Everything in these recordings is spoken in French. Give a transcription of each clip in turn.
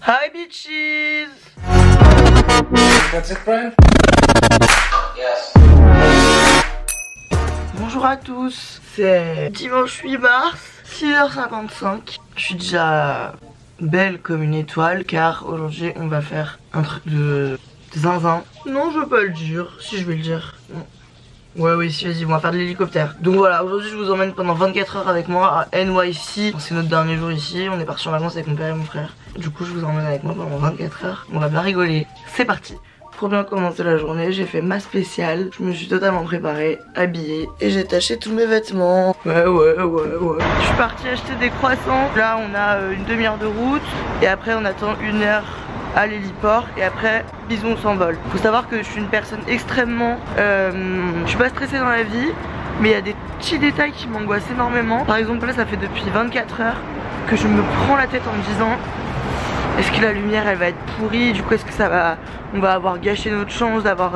Hi bitches. That's it, friend? Yes. Bonjour à tous, c'est dimanche 8 mars, 6h55. Je suis déjà belle comme une étoile car aujourd'hui on va faire un truc de zinzin. Non, je veux pas le dire, si je vais le dire. Non. Ouais, oui, si, vas-y, on va faire de l'hélicoptère. Donc voilà, aujourd'hui je vous emmène pendant 24 heures avec moi à NYC. C'est notre dernier jour ici, on est parti en vacances avec mon père et mon frère. Du coup je vous emmène avec moi pendant 24 heures, on va bien rigoler. C'est parti. Pour bien commencer la journée, j'ai fait ma spéciale. Je me suis totalement préparée, habillée et j'ai taché tous mes vêtements. Ouais. Je suis partie acheter des croissants. Là on a une demi-heure de route et après on attend 1 heure à l'héliport et après bisous on s'envole. Faut savoir que je suis une personne extrêmement je suis pas stressée dans la vie, mais il y a des petits détails qui m'angoissent énormément. Par exemple là ça fait depuis 24 heures que je me prends la tête en me disant est-ce que la lumière elle va être pourrie, du coup est-ce que ça va, on va avoir gâché notre chance d'avoir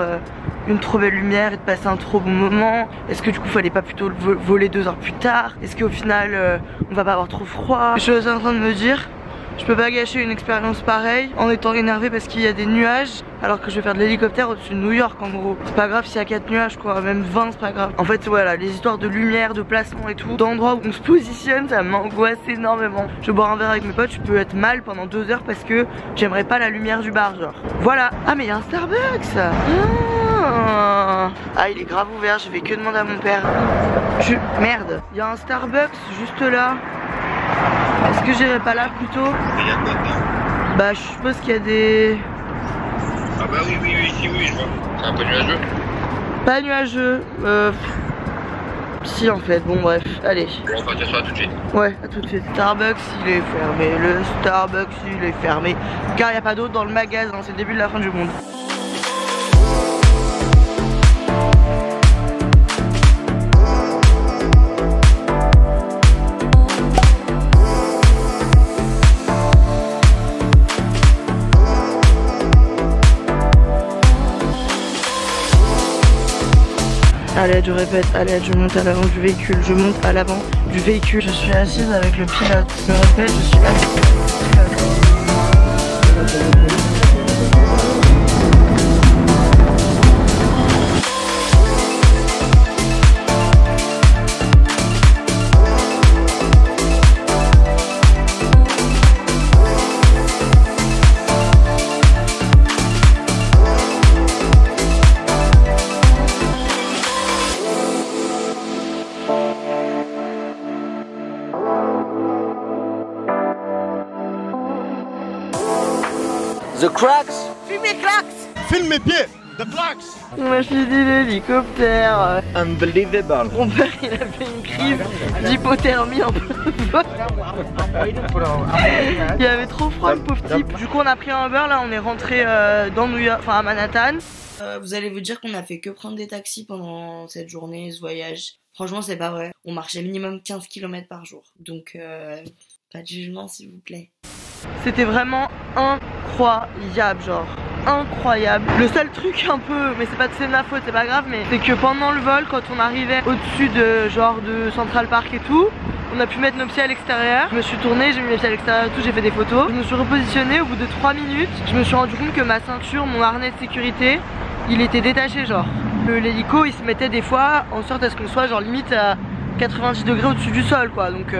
une trop belle lumière et de passer un trop bon moment. Est-ce que du coup fallait pas plutôt voler 2 heures plus tard? Est-ce qu'au final on va pas avoir trop froid? Je suis en train de me dire je peux pas gâcher une expérience pareille en étant énervée parce qu'il y a des nuages alors que je vais faire de l'hélicoptère au-dessus de New York en gros. C'est pas grave s'il y a 4 nuages quoi, même 20 c'est pas grave. En fait voilà, les histoires de lumière, de placement et tout, d'endroits où on se positionne, ça m'angoisse énormément. Je vais boire un verre avec mes potes, je peux être mal pendant 2 heures parce que j'aimerais pas la lumière du bar genre. Voilà. Ah mais il y a un Starbucks. Ah il est grave ouvert, je vais que demander à mon père. Merde, il y a un Starbucks juste là. Est-ce que j'irai pas là plutôt? Il y a quoi dedans? Bah je suppose qu'il y a des... Ah bah oui, ici oui, je vois. C'est un peu nuageux? Pas nuageux, si en fait, bon bref, allez. On va partir sur ça tout de suite. Ouais, à tout de suite. Starbucks il est fermé, le Starbucks il est fermé. Car il n'y a pas d'autre dans le magasin, c'est le début de la fin du monde. Allez, je répète, allez, je monte à l'avant du véhicule, je monte à l'avant du véhicule. Je suis assise avec le pilote. Je répète, je suis assise avec le pilote. The cracks? Fume mes claques. Filme mes pieds! The cracks! On a fini l'hélicoptère. Unbelievable! Mon père il a fait une crise d'hypothermie en plein vol. Il avait trop froid le pauvre type. Du coup on a pris un Uber, là on est rentré dans New York, enfin à Manhattan. Vous allez vous dire qu'on a fait que prendre des taxis pendant cette journée, ce voyage. Franchement c'est pas vrai. On marchait minimum 15 km par jour. Donc pas de jugement s'il vous plaît. C'était vraiment incroyable, genre incroyable. Le seul truc un peu, mais c'est pas de ma faute, c'est pas grave, mais c'est que pendant le vol, quand on arrivait au-dessus de genre de Central Park et tout, on a pu mettre nos pieds à l'extérieur. Je me suis tournée, j'ai mis mes pieds à l'extérieur et tout, j'ai fait des photos. Je me suis repositionnée, au bout de 3 minutes, je me suis rendu compte que ma ceinture, mon harnais de sécurité, il était détaché genre. L'hélico il se mettait des fois en sorte à ce qu'on soit genre limite à 90 degrés au-dessus du sol quoi, donc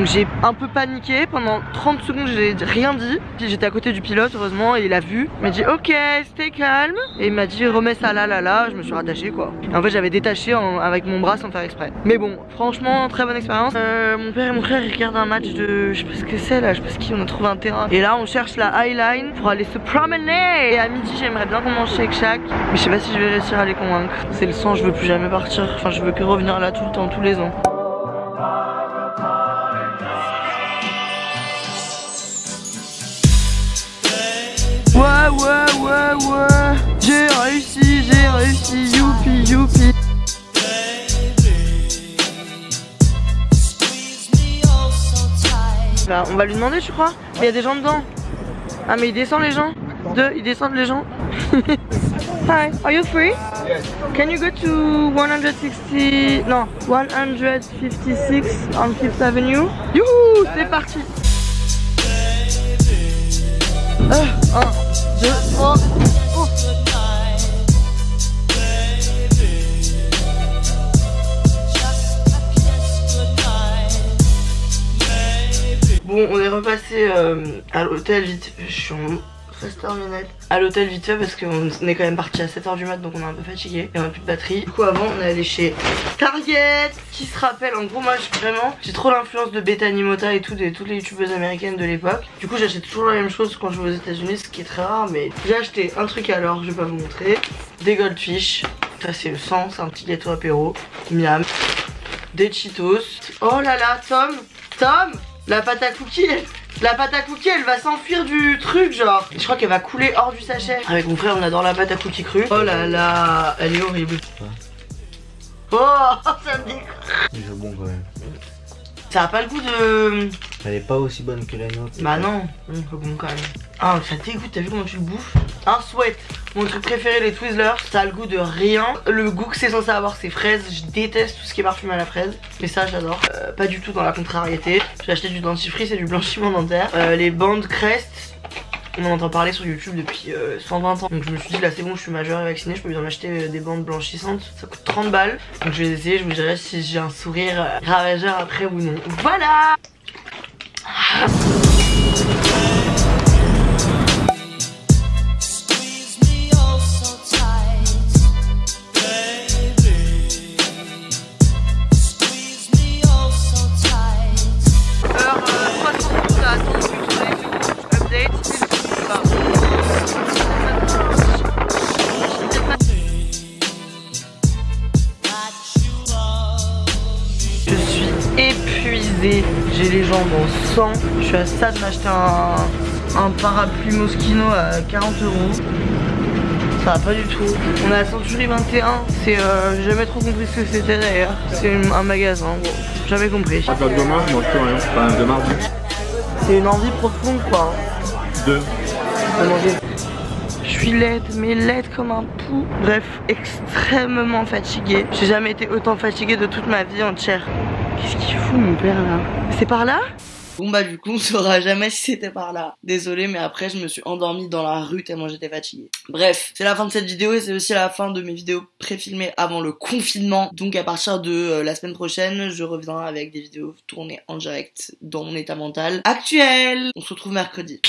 j'ai un peu paniqué pendant 30 secondes, j'ai rien dit. Puis j'étais à côté du pilote heureusement et il a vu, il m'a dit ok stay calme et il m'a dit remets ça là, je me suis rattachée quoi. Et en fait j'avais détaché avec mon bras sans faire exprès. Mais bon franchement très bonne expérience. Mon père et mon frère ils regardent un match de, je sais pas ce que c'est là, je sais pas ce qui, on a trouvé un terrain. Et là on cherche la High Line pour aller se promener. Et à midi j'aimerais bien qu'on mange Shake Shack, mais je sais pas si je vais réussir à les convaincre. C'est le sang, je veux plus jamais partir, enfin je veux que revenir là tout le temps, tous les ans. Ouais, j'ai réussi, youpi. Là, on va lui demander je crois, mais il y a des gens dedans. Ah mais ils descendent les gens. Ils descendent les gens. Hi, are you free? Yes. Can you go to 156 on 5th Avenue? Youhou, c'est parti. 1, 2, 3. Bon, on est repassé à l'hôtel vite. Je suis en phase terminale. À l'hôtel vite fait parce qu'on est quand même parti à 7h du mat, donc on est un peu fatigué et on a plus de batterie. Du coup, avant, on est allé chez Target. Qui se rappelle, en gros, moi j'ai trop l'influence de Bethany Mota et tout, de toutes les youtubeuses américaines de l'époque. Du coup, j'achète toujours la même chose quand je vais aux États-Unis, ce qui est très rare. Mais j'ai acheté un truc alors, je vais pas vous montrer. Des Goldfish. Ça, c'est le sang, c'est un petit gâteau apéro. Miam. Des Cheetos. Oh là là, Tom, la pâte à cookies, elle va s'enfuir du truc, genre. Je crois qu'elle va couler hors du sachet. Avec mon frère, on adore la pâte à cookies crue. Oh là là, elle est horrible. Oh, ça me dégoûte. C'est bon quand même. Ça a pas le goût de... Elle est pas aussi bonne que la nôtre. Bah non, c'est bon quand même. Ah, ça dégoûte, t'as vu comment tu le bouffes? Un Sweat, mon truc préféré, les Twizzlers. Ça a le goût de rien. Le goût que c'est censé avoir, c'est fraise. Je déteste tout ce qui est parfumé à la fraise. Mais ça, j'adore. Pas du tout dans la contrariété. J'ai acheté du dentifrice et du blanchiment dentaire. Les bandes Crest, on en entend parler sur YouTube depuis 120 ans. Donc je me suis dit, là c'est bon, je suis majeure et vaccinée, je peux bien m'acheter des bandes blanchissantes. Ça coûte 30 balles. Donc je vais essayer, je vous dirai si j'ai un sourire ravageur après ou non. Voilà. J'ai les jambes en sang. Je suis à ça de m'acheter un parapluie Moschino à 40 €. Ça va pas du tout. On est à Century 21. C'est j'ai jamais trop compris ce que c'était d'ailleurs. C'est un magasin, bon, jamais compris. À part demain, je mange plus rien. Enfin, de mardi. C'est une envie profonde quoi. De manger. Je suis laide, mais laide comme un pou. Bref, extrêmement fatiguée. J'ai jamais été autant fatiguée de toute ma vie entière. Qu'est-ce qu'il fout mon père là? C'est par là? Bon bah du coup on saura jamais si c'était par là. Désolée mais après je me suis endormie dans la rue tellement j'étais fatiguée. Bref, c'est la fin de cette vidéo et c'est aussi la fin de mes vidéos pré-filmées avant le confinement. Donc à partir de la semaine prochaine, je reviendrai avec des vidéos tournées en direct dans mon état mental actuel. On se retrouve mercredi.